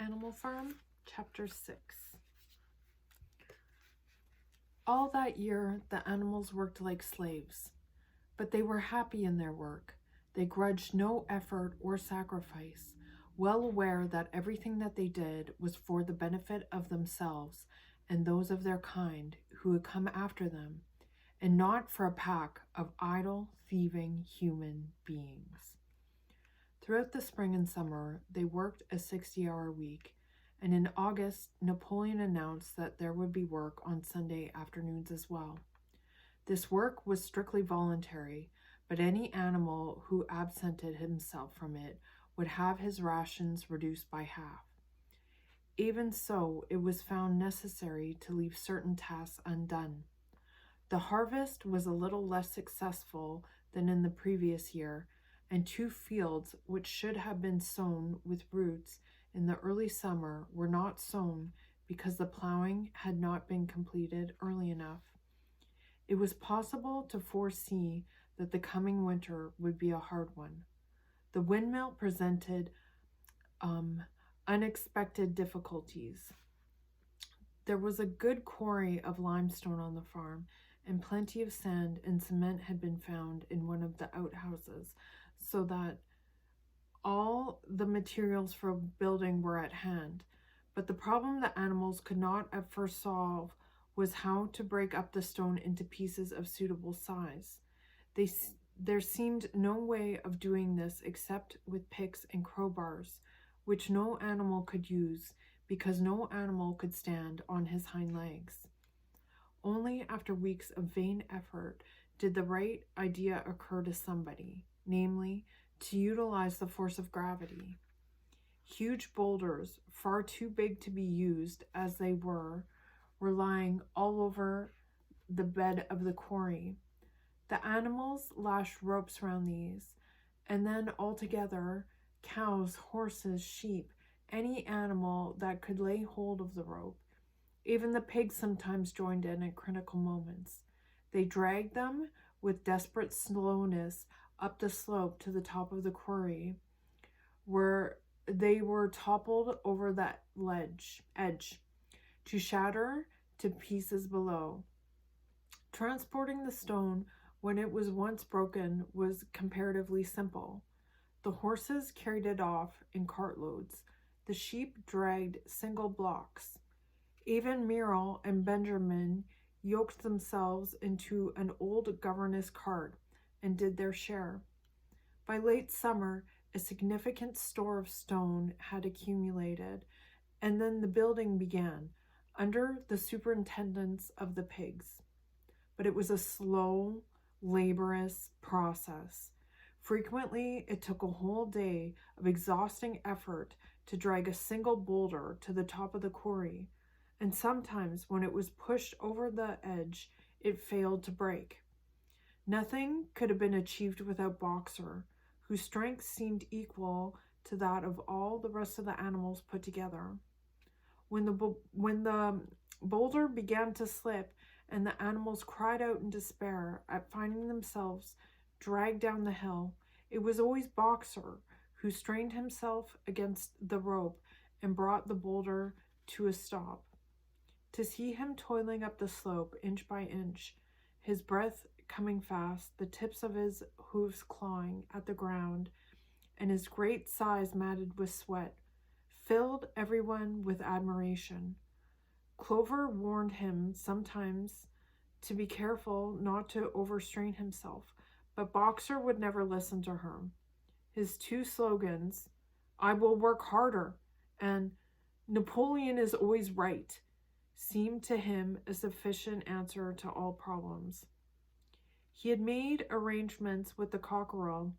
Animal Farm, Chapter 6. All that year, the animals worked like slaves, but they were happy in their work. They grudged no effort or sacrifice, well aware that everything that they did was for the benefit of themselves and those of their kind who would come after them, and not for a pack of idle, thieving human beings. Throughout the spring and summer, they worked a 60-hour week, and in August, Napoleon announced that there would be work on Sunday afternoons as well. This work was strictly voluntary, but any animal who absented himself from it would have his rations reduced by half. Even so, it was found necessary to leave certain tasks undone. The harvest was a little less successful than in the previous year, and 2 fields which should have been sown with roots in the early summer were not sown because the plowing had not been completed early enough. It was possible to foresee that the coming winter would be a hard one. The windmill presented unexpected difficulties. There was a good quarry of limestone on the farm, and plenty of sand and cement had been found in one of the outhouses, so that all the materials for building were at hand. But the problem the animals could not at first solve was how to break up the stone into pieces of suitable size. There seemed no way of doing this except with picks and crowbars, which no animal could use, because no animal could stand on his hind legs. Only after weeks of vain effort did the right idea occur to somebody, namely, to utilize the force of gravity. Huge boulders, far too big to be used as they were lying all over the bed of the quarry. The animals lashed ropes round these, and then altogether, cows, horses, sheep, any animal that could lay hold of the rope. Even the pigs sometimes joined in at critical moments. They dragged them with desperate slowness up the slope to the top of the quarry, where they were toppled over that edge, to shatter to pieces below. Transporting the stone when it was once broken was comparatively simple. The horses carried it off in cartloads. The sheep dragged single blocks. Even Muriel and Benjamin yoked themselves into an old governess cart and did their share. By late summer, a significant store of stone had accumulated, and then the building began, under the superintendence of the pigs. But it was a slow, laborious process. Frequently, it took a whole day of exhausting effort to drag a single boulder to the top of the quarry, and sometimes when it was pushed over the edge, it failed to break. Nothing could have been achieved without Boxer, whose strength seemed equal to that of all the rest of the animals put together. When the boulder began to slip and the animals cried out in despair at finding themselves dragged down the hill, it was always Boxer who strained himself against the rope and brought the boulder to a stop. To see him toiling up the slope inch by inch, his breath coming fast, the tips of his hoofs clawing at the ground, and his great size matted with sweat, filled everyone with admiration. Clover warned him sometimes to be careful not to overstrain himself, but Boxer would never listen to her. His 2 slogans, "I will work harder," and "Napoleon is always right," seemed to him a sufficient answer to all problems. He had made arrangements with the cockerel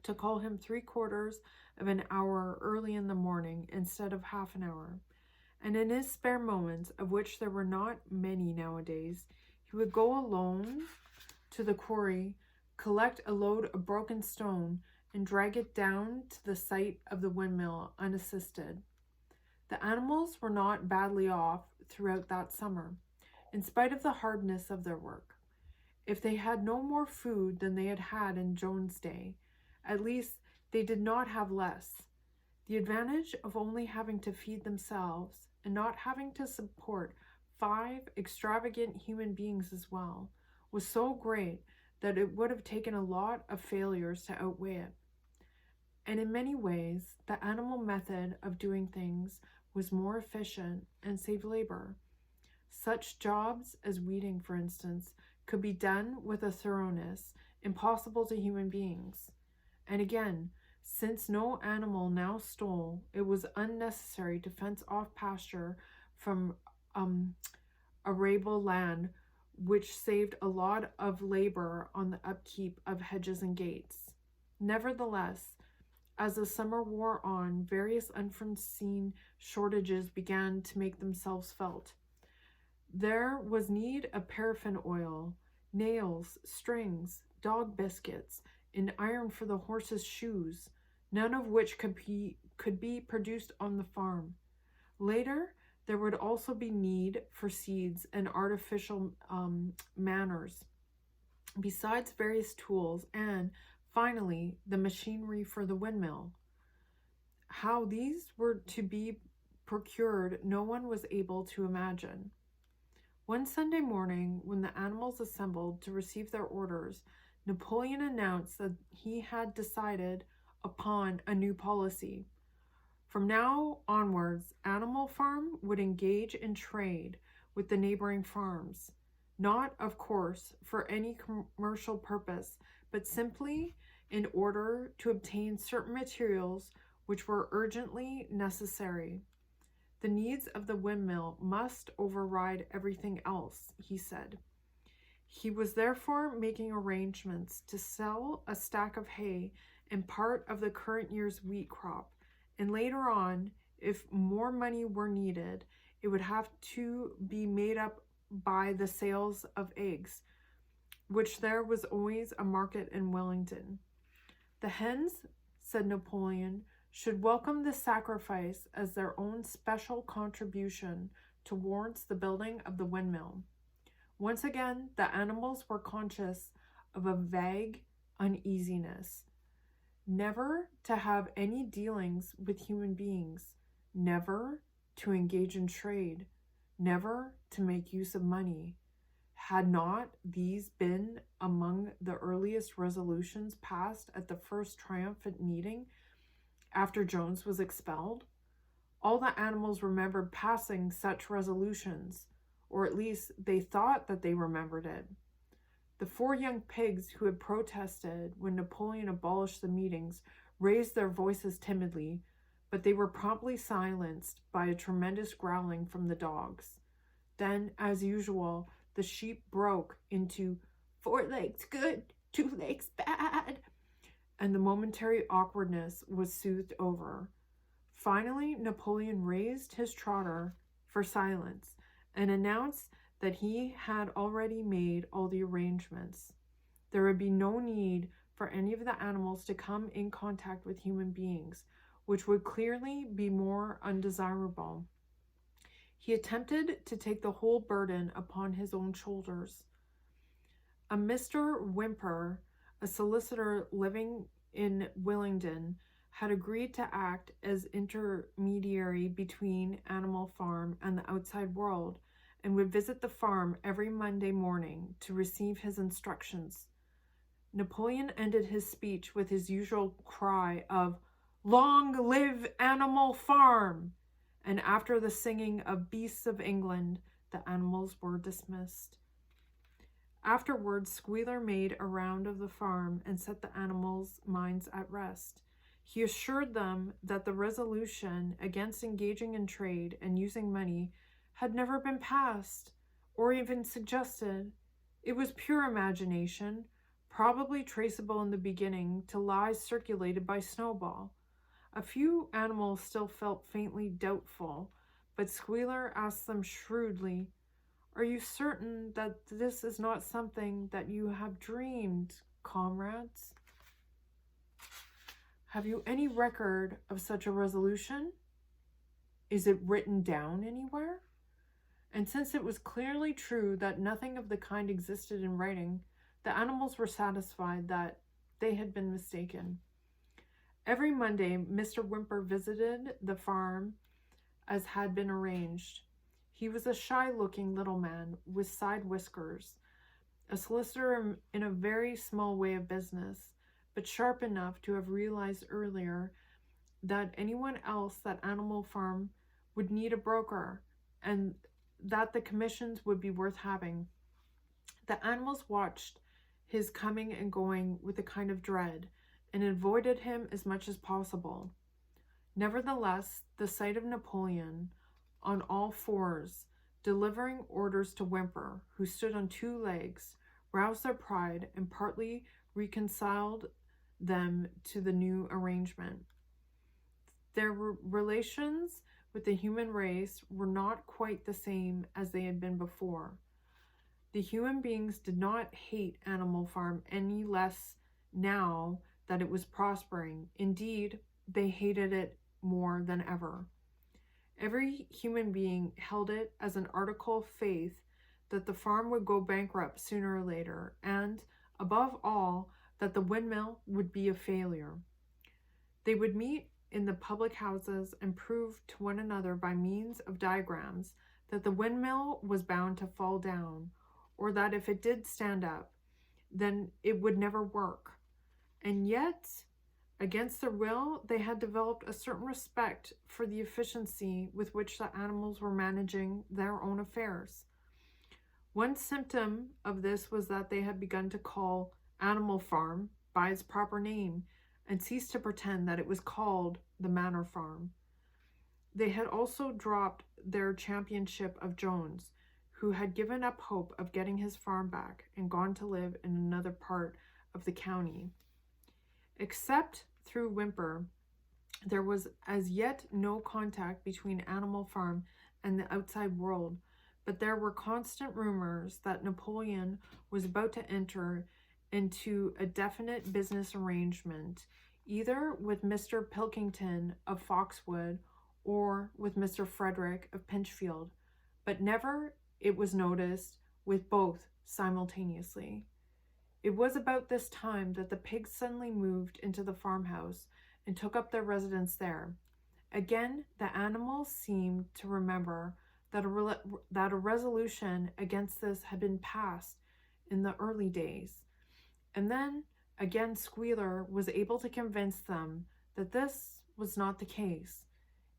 to call him 3/4 of an hour early in the morning instead of half an hour, and in his spare moments, of which there were not many nowadays, he would go alone to the quarry, collect a load of broken stone, and drag it down to the site of the windmill unassisted. The animals were not badly off throughout that summer, in spite of the hardness of their work. If they had no more food than they had had in Joan's day, at least they did not have less. The advantage of only having to feed themselves and not having to support 5 extravagant human beings as well was so great that it would have taken a lot of failures to outweigh it. And in many ways, the animal method of doing things was more efficient and saved labor. Such jobs as weeding, for instance, could be done with a thoroughness impossible to human beings. And again, since no animal now stole, it was unnecessary to fence off pasture from arable land, which saved a lot of labor on the upkeep of hedges and gates. Nevertheless, as the summer wore on, various unforeseen shortages began to make themselves felt. There was need of paraffin oil, nails, strings, dog biscuits, and iron for the horses' shoes, none of which could be produced on the farm. Later, there would also be need for seeds and artificial manners, besides various tools, and finally, the machinery for the windmill. How these were to be procured, no one was able to imagine. One Sunday morning, when the animals assembled to receive their orders, Napoleon announced that he had decided upon a new policy. From now onwards, Animal Farm would engage in trade with the neighboring farms, not, of course, for any commercial purpose, but simply in order to obtain certain materials which were urgently necessary. The needs of the windmill must override everything else, he said. He was therefore making arrangements to sell a stack of hay and part of the current year's wheat crop, and later on, if more money were needed, it would have to be made up by the sales of eggs, which there was always a market in Wellington. The hens, said Napoleon, should welcome this sacrifice as their own special contribution towards the building of the windmill. Once again, the animals were conscious of a vague uneasiness. Never to have any dealings with human beings, never to engage in trade, never to make use of money. Had not these been among the earliest resolutions passed at the first triumphant meeting after Jones was expelled? All the animals remembered passing such resolutions, or at least they thought that they remembered it. The 4 young pigs who had protested when Napoleon abolished the meetings raised their voices timidly, but they were promptly silenced by a tremendous growling from the dogs. Then, as usual, the sheep broke into 4 legs good, 2 legs bad, and the momentary awkwardness was soothed over. Finally, Napoleon raised his trotter for silence and announced that he had already made all the arrangements. There would be no need for any of the animals to come in contact with human beings, which would clearly be more undesirable. He attempted to take the whole burden upon his own shoulders. A Mr. Whymper, a solicitor living in Willingdon, had agreed to act as intermediary between Animal Farm and the outside world, and would visit the farm every Monday morning to receive his instructions. Napoleon ended his speech with his usual cry of "Long live Animal Farm!" and after the singing of Beasts of England, the animals were dismissed. Afterwards, Squealer made a round of the farm and set the animals' minds at rest. He assured them that the resolution against engaging in trade and using money had never been passed or even suggested. It was pure imagination, probably traceable in the beginning to lies circulated by Snowball. A few animals still felt faintly doubtful, but Squealer asked them shrewdly, "Are you certain that this is not something that you have dreamed, comrades? Have you any record of such a resolution? Is it written down anywhere?" And since it was clearly true that nothing of the kind existed in writing, the animals were satisfied that they had been mistaken. Every Monday, Mr. Whymper visited the farm as had been arranged. He was a shy-looking little man with side whiskers, a solicitor in a very small way of business, but sharp enough to have realized earlier that anyone else at Animal Farm would need a broker, and that the commissions would be worth having. The animals watched his coming and going with a kind of dread, and avoided him as much as possible. Nevertheless, the sight of Napoleon, on all fours, delivering orders to Whymper, who stood on two legs, roused their pride and partly reconciled them to the new arrangement. Their relations with the human race were not quite the same as they had been before. The human beings did not hate Animal Farm any less now that it was prospering. Indeed, they hated it more than ever. Every human being held it as an article of faith that the farm would go bankrupt sooner or later, and, above all, that the windmill would be a failure. They would meet in the public houses and prove to one another by means of diagrams that the windmill was bound to fall down, or that if it did stand up, then it would never work. And yet, against their will, they had developed a certain respect for the efficiency with which the animals were managing their own affairs. One symptom of this was that they had begun to call Animal Farm by its proper name and ceased to pretend that it was called the Manor Farm. They had also dropped their championship of Jones, who had given up hope of getting his farm back and gone to live in another part of the county. Except through Whymper, there was as yet no contact between Animal Farm and the outside world, but there were constant rumors that Napoleon was about to enter into a definite business arrangement, either with Mr. Pilkington of Foxwood or with Mr. Frederick of Pinchfield, but never, it was noticed, with both simultaneously. It was about this time that the pigs suddenly moved into the farmhouse and took up their residence there. Again, the animals seemed to remember that a resolution against this had been passed in the early days. And then, again, Squealer was able to convince them that this was not the case.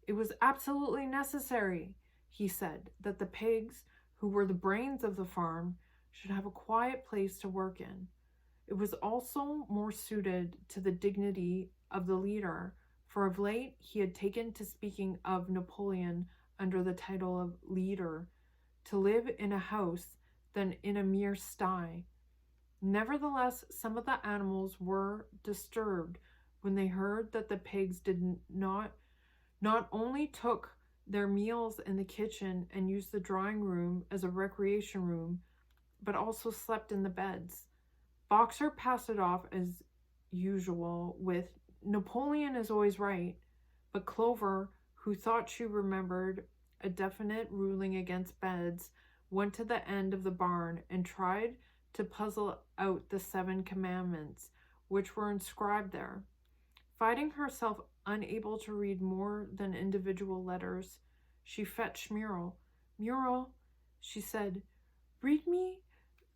It was absolutely necessary, he said, that the pigs, who were the brains of the farm, should have a quiet place to work in. It was also more suited to the dignity of the leader, for of late he had taken to speaking of Napoleon under the title of leader, to live in a house than in a mere sty. Nevertheless, some of the animals were disturbed when they heard that the pigs did not only took their meals in the kitchen and used the drawing room as a recreation room, but also slept in the beds. Boxer passed it off as usual with, "Napoleon is always right," but Clover, who thought she remembered a definite ruling against beds, went to the end of the barn and tried to puzzle out the 7 commandments which were inscribed there. Finding herself unable to read more than individual letters, she fetched Muriel. "Muriel," she said, "read me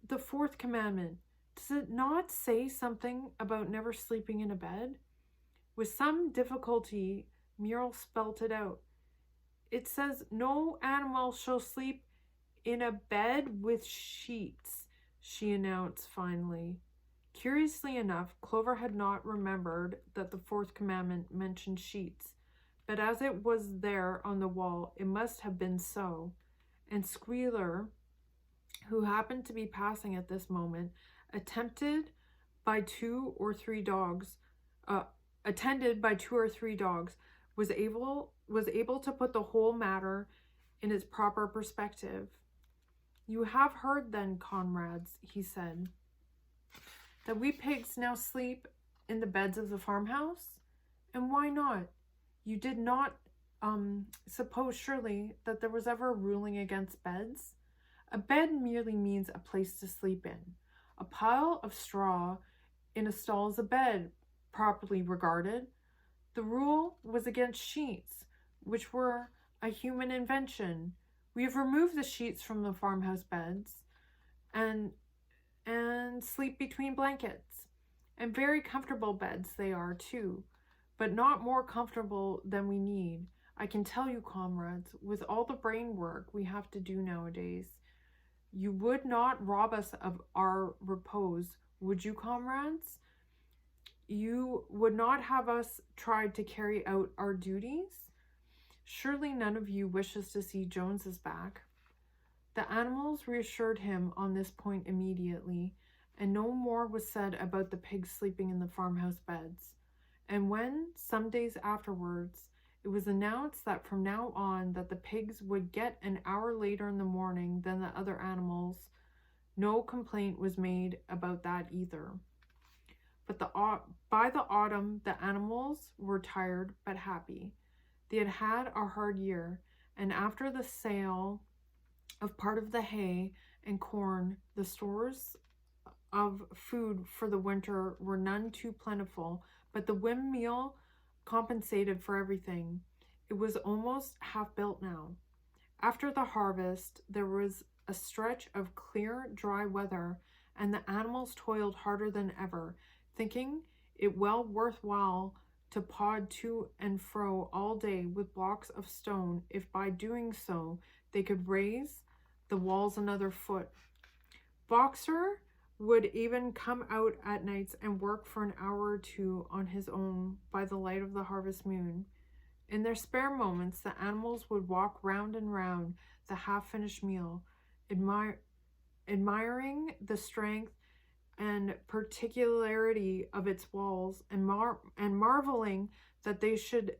the 4th commandment. Does it not say something about never sleeping in a bed?" With some difficulty, Muriel spelt it out. "It says no animal shall sleep in a bed with sheets," she announced finally. Curiously enough, Clover had not remembered that the 4th commandment mentioned sheets, but as it was there on the wall, it must have been so, and Squealer, who happened to be passing at this moment, attended by 2 or 3 dogs, was able to put the whole matter in its proper perspective. "You have heard then, comrades," he said, "that we pigs now sleep in the beds of the farmhouse? And why not? You did not suppose surely that there was ever a ruling against beds? A bed merely means a place to sleep in. A pile of straw in a stall is a bed, properly regarded. The rule was against sheets, which were a human invention. We have removed the sheets from the farmhouse beds and sleep between blankets. And very comfortable beds they are, too, but not more comfortable than we need. I can tell you, comrades, with all the brain work we have to do nowadays, you would not rob us of our repose, would you, comrades? You would not have us try to carry out our duties? Surely none of you wishes to see Jones's back. The animals reassured him on this point immediately, and no more was said about the pigs sleeping in the farmhouse beds. And when, some days afterwards, it was announced that from now on that the pigs would get an hour later in the morning than the other animals, no complaint was made about that either. But by the autumn, the animals were tired but happy. They had had a hard year, and after the sale of part of the hay and corn, the stores of food for the winter were none too plentiful, but the windmill compensated for everything. It was almost half built now. After the harvest, there was a stretch of clear, dry weather, and the animals toiled harder than ever, thinking it well worthwhile to pod to and fro all day with blocks of stone, if by doing so they could raise the walls another foot. Boxer would even come out at nights and work for an hour or two on his own by the light of the harvest moon. In their spare moments, the animals would walk round and round the half-finished meal, admiring the strength and particularity of its walls, and marveling that they should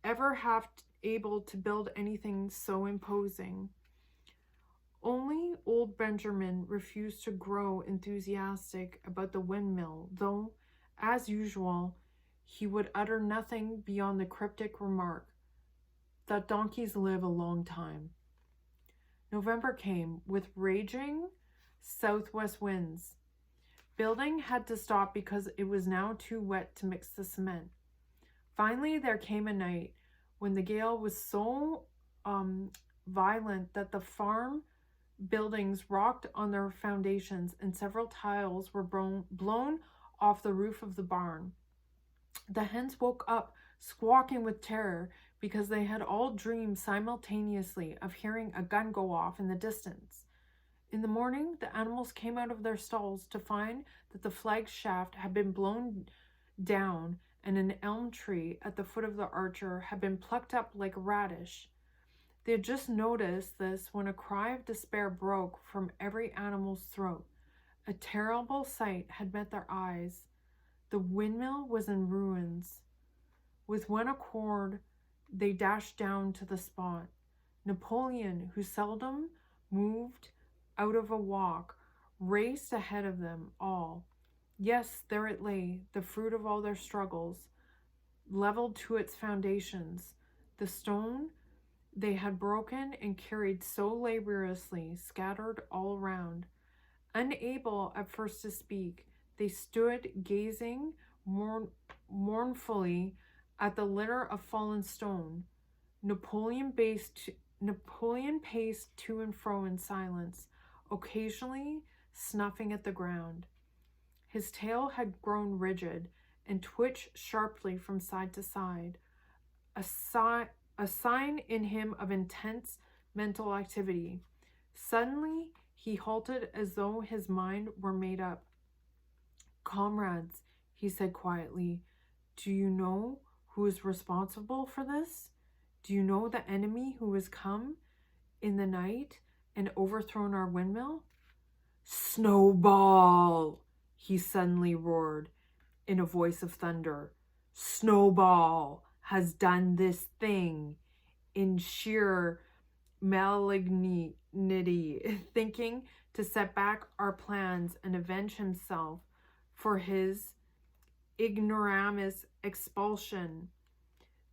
ever have able to build anything so imposing. Only old Benjamin refused to grow enthusiastic about the windmill, though, as usual, he would utter nothing beyond the cryptic remark that donkeys live a long time. November came with raging southwest winds. Building had to stop because it was now too wet to mix the cement. Finally, there came a night when the gale was so violent that the farm buildings rocked on their foundations and several tiles were blown off the roof of the barn. The hens woke up squawking with terror because they had all dreamed simultaneously of hearing a gun go off in the distance. In the morning, the animals came out of their stalls to find that the flag shaft had been blown down and an elm tree at the foot of the archer had been plucked up like a radish. They had just noticed this when a cry of despair broke from every animal's throat. A terrible sight had met their eyes. The windmill was in ruins. With one accord, they dashed down to the spot. Napoleon, who seldom moved out of a walk, raced ahead of them all. Yes, there it lay, the fruit of all their struggles, leveled to its foundations. The stone they had broken and carried so laboriously, scattered all around. Unable at first to speak, they stood gazing mournfully at the litter of fallen stone. Napoleon paced to and fro in silence, occasionally snuffing at the ground. His tail had grown rigid and twitched sharply from side to side, a sign in him of intense mental activity. Suddenly, he halted as though his mind were made up. "Comrades," he said quietly, "do you know who is responsible for this? Do you know the enemy who has come in the night and overthrown our windmill?" "Snowball!" he suddenly roared in a voice of thunder. "Snowball has done this thing in sheer malignity, thinking to set back our plans and avenge himself for his ignoramus expulsion.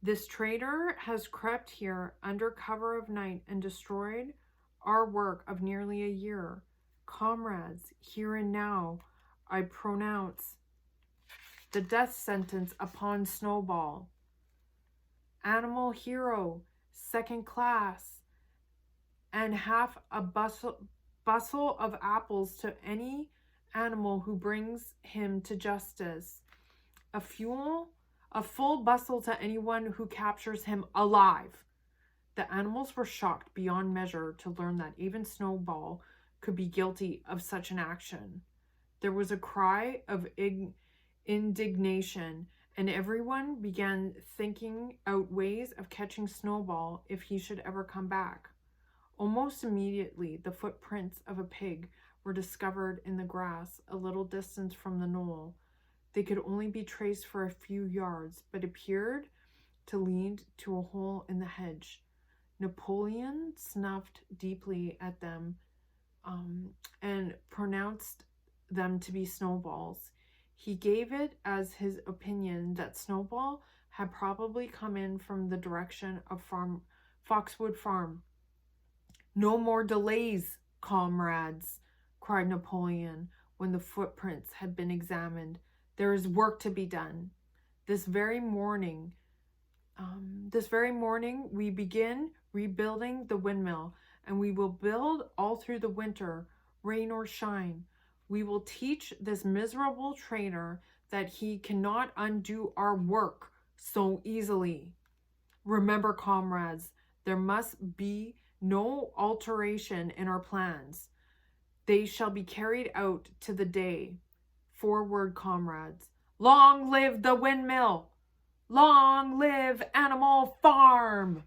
This traitor has crept here under cover of night and destroyed our work of nearly a year. Comrades, here and now, I pronounce the death sentence upon Snowball." animal hero, second class, and half a bustle of apples to any animal who brings him to justice. A full bustle to anyone who captures him alive. The animals were shocked beyond measure to learn that even Snowball could be guilty of such an action. There was a cry of indignation, and everyone began thinking out ways of catching Snowball if he should ever come back. Almost immediately, the footprints of a pig were discovered in the grass a little distance from the knoll. They could only be traced for a few yards, but appeared to lead to a hole in the hedge. Napoleon snuffed deeply at them and pronounced them to be Snowballs. He gave it as his opinion that Snowball had probably come in from the direction of Foxwood Farm. "No more delays, comrades," cried Napoleon when the footprints had been examined. "There is work to be done. This very morning we begin rebuilding the windmill, and we will build all through the winter, rain or shine. We will teach this miserable trainer that he cannot undo our work so easily. Remember, comrades, there must be no alteration in our plans. They shall be carried out to the day. Forward, comrades. Long live the windmill! Long live Animal Farm!"